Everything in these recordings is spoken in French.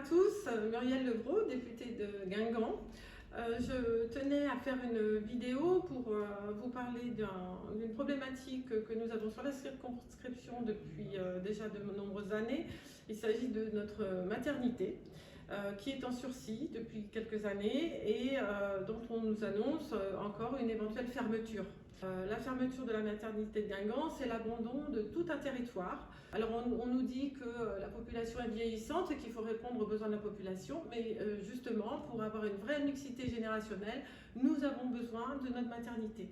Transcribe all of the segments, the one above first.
tous, Muriel Lebreau, députée de Guingamp. Je tenais à faire une vidéo pour vous parler d'une problématique que nous avons sur la circonscription depuis déjà de nombreuses années. Il s'agit de notre maternité qui est en sursis depuis quelques années et dont on nous annonce encore une éventuelle fermeture. La fermeture de la maternité de Guingamp, c'est l'abandon de tout un territoire. Alors on nous dit que la population est vieillissante et qu'il faut répondre aux besoins de la population, mais justement, pour avoir une vraie mixité générationnelle, nous avons besoin de notre maternité.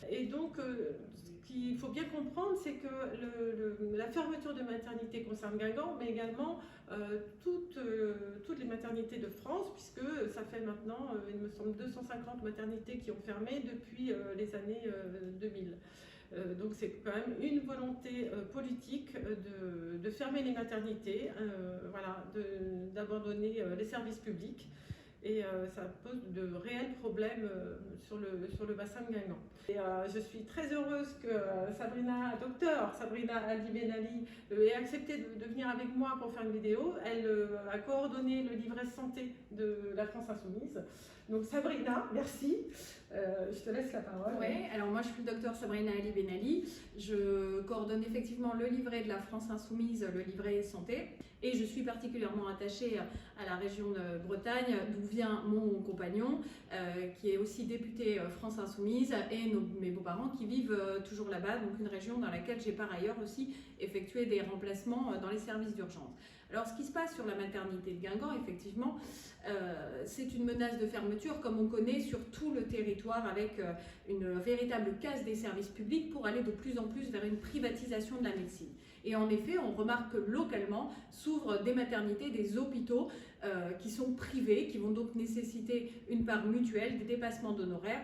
Et donc, ce qu'il faut bien comprendre, c'est que la fermeture de maternité concerne Guingamp, mais également toutes les maternités de France, puisque ça fait maintenant, il me semble, 250 maternités qui ont fermé depuis les années 2000. Donc c'est quand même une volonté politique de fermer les maternités, voilà, d'abandonner les services publics. Et ça pose de réels problèmes sur le bassin de Guingamp. Et je suis très heureuse que Dr Sabrina Ali Benali ait accepté de venir avec moi pour faire une vidéo. Elle a coordonné le livret santé de la France Insoumise. Donc Sabrina, merci. Je te laisse la parole. Oui, alors moi je suis Dr Sabrina Ali Benali. Je coordonne effectivement le livret de la France Insoumise, le livret santé. Et je suis particulièrement attachée à la région de Bretagne, d'où vient mon compagnon, qui est aussi député France Insoumise, et mes beaux-parents qui vivent toujours là-bas, donc une région dans laquelle j'ai par ailleurs aussi effectué des remplacements dans les services d'urgence. Alors ce qui se passe sur la maternité de Guingamp, effectivement, c'est une menace de fermeture comme on connaît sur tout le territoire, avec une véritable casse des services publics pour aller de plus en plus vers une privatisation de la médecine. Et en effet, on remarque que localement s'ouvrent des maternités, des hôpitaux qui sont privés, qui vont donc nécessiter une part mutuelle, des dépassements d'honoraires.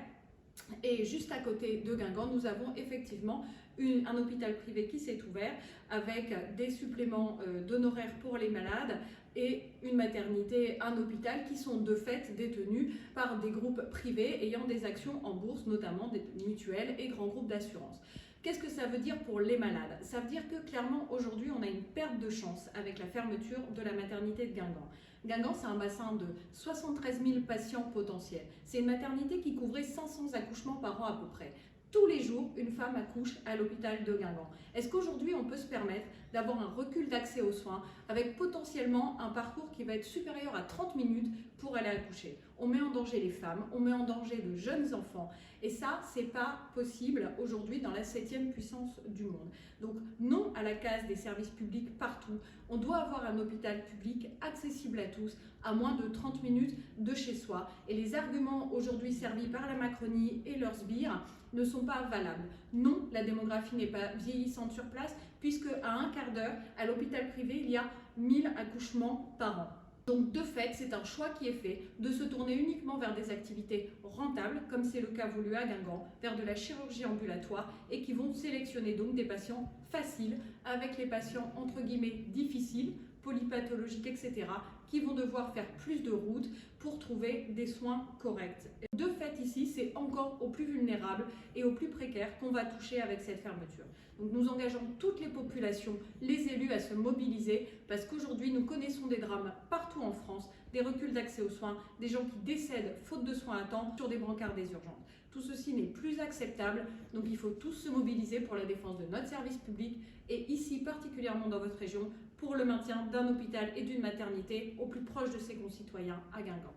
Et juste à côté de Guingamp, nous avons effectivement un hôpital privé qui s'est ouvert avec des suppléments d'honoraires pour les malades et une maternité, un hôpital qui sont de fait détenus par des groupes privés ayant des actions en bourse, notamment des mutuelles et grands groupes d'assurance. Qu'est-ce que ça veut dire pour les malades? Ça veut dire que clairement aujourd'hui on a une perte de chance avec la fermeture de la maternité de Guingamp. Guingamp, c'est un bassin de 73 000 patients potentiels. C'est une maternité qui couvrait 500 accouchements par an à peu près. Tous les jours, une femme accouche à l'hôpital de Guingamp. Est-ce qu'aujourd'hui, on peut se permettre d'avoir un recul d'accès aux soins avec potentiellement un parcours qui va être supérieur à 30 minutes pour aller accoucher? On met en danger les femmes, on met en danger de jeunes enfants. Et ça, c'est pas possible aujourd'hui dans la 7e puissance du monde. Donc non à la casse des services publics partout. On doit avoir un hôpital public accessible à tous, à moins de 30 minutes de chez soi. Et les arguments aujourd'hui servis par la Macronie et leurs sbires ne sont pas valables. Non, la démographie n'est pas vieillissante sur place, puisque à un quart d'heure, à l'hôpital privé, il y a 1000 accouchements par an. Donc de fait, c'est un choix qui est fait de se tourner uniquement vers des activités rentables, comme c'est le cas voulu à Guingamp, vers de la chirurgie ambulatoire, et qui vont sélectionner donc des patients faciles, avec les patients entre guillemets difficiles, polypathologiques, etc., qui vont devoir faire plus de route pour trouver des soins corrects. De fait, ici, c'est encore aux plus vulnérables et aux plus précaires qu'on va toucher avec cette fermeture. Donc nous engageons toutes les populations, les élus à se mobiliser, parce qu'aujourd'hui, nous connaissons des drames partout en France, des reculs d'accès aux soins, des gens qui décèdent faute de soins à temps sur des brancards des urgences. Tout ceci n'est plus acceptable, donc il faut tous se mobiliser pour la défense de notre service public et ici, particulièrement dans votre région, pour le maintien d'un hôpital et d'une maternité au plus proche de ses concitoyens à Guingamp.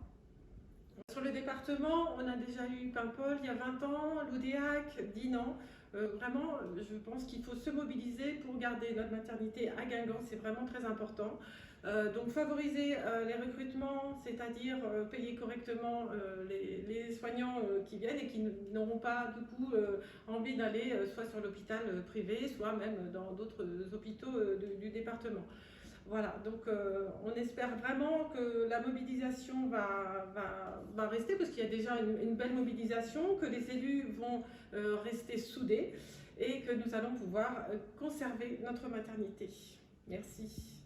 Sur le département, on a déjà eu Paimpol il y a 20 ans, Loudéac, Dinan. Vraiment, je pense qu'il faut se mobiliser pour garder notre maternité à Guingamp, c'est vraiment très important. Donc favoriser les recrutements, c'est-à-dire payer correctement les soignants qui viennent et qui n'auront pas du coup envie d'aller soit sur l'hôpital privé, soit même dans d'autres hôpitaux du département. Voilà, donc on espère vraiment que la mobilisation va rester, parce qu'il y a déjà une belle mobilisation, que les élus vont rester soudés et que nous allons pouvoir conserver notre maternité. Merci.